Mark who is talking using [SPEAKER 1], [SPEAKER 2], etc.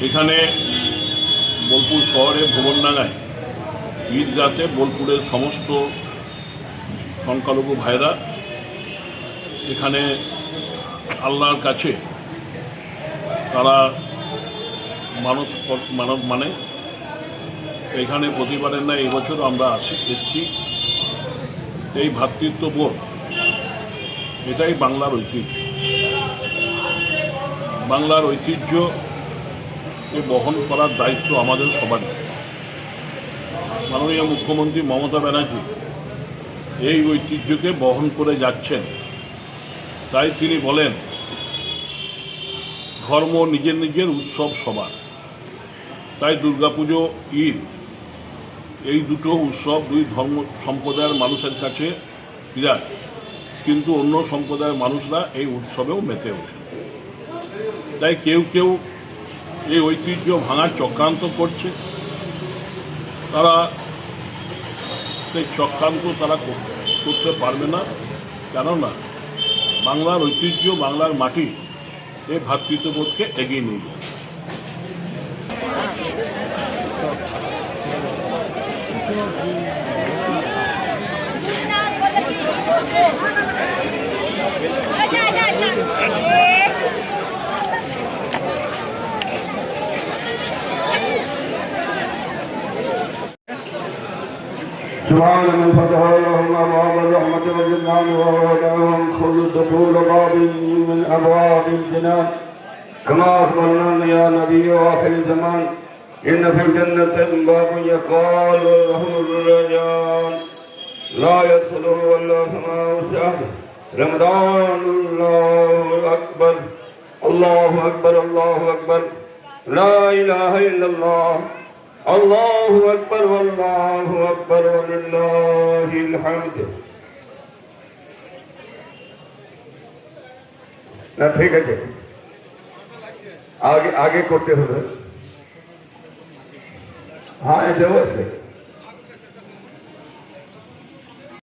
[SPEAKER 1] এখানে বোলপুর শহরে ভুবনডাঙ্গায় ঈদগাতে বোলপুরের সমস্ত সংখ্যালঘু ভাইরা এখানে আল্লাহর কাছে তারা মানত মানে এখানে প্রতিবারের না এবছর আমরা এসেছি। এই ভ্রাতৃত্ববোধ এটাই বাংলার ঐতিহ্য। বাংলার ঐতিহ্যকে বহন করার দায়িত্ব আমাদের সবার। মাননীয় মুখ্যমন্ত্রী মমতা ব্যানার্জি এই ঐতিহ্যকে বহন করে যাচ্ছেন। তাই তিনি বলেন ধর্ম নিজের নিজের উৎসব সবার। তাই দুর্গাপুজো, ঈদ এই দুটো উৎসব দুই ধর্ম সম্প্রদায়ের মানুষের কাছে বিরাট, কিন্তু অন্য সম্প্রদায়ের মানুষরা এই উৎসবেও মেতে ওঠে। তাই কেউ কেউ এই ঐতিহ্য ভাঙার চক্রান্ত করছে। তারা সেই চক্রান্ত তারা করতে পারবে না, কেননা বাংলার ঐতিহ্য, বাংলার মাটি এই ভ্রাতৃত্ববোধকে এগিয়ে নিয়ে যায়।
[SPEAKER 2] سبحان من فتح لهم أبواب الرحمة والجنان وودعهم خذ دخول باب من أبواب الجنان كما أخبرنا يا نبي آخر الزمان إن في الجنة باب يقال له الرجال لا يدخله إلا سماء الشهر رمضان. الله أكبر الله أكبر الله أكبر لا إله إلا الله الله أكبر والله أكبر ولله الحمد. না ঠিক আছে, আগে করতে হবে। হ্যাঁ, এটা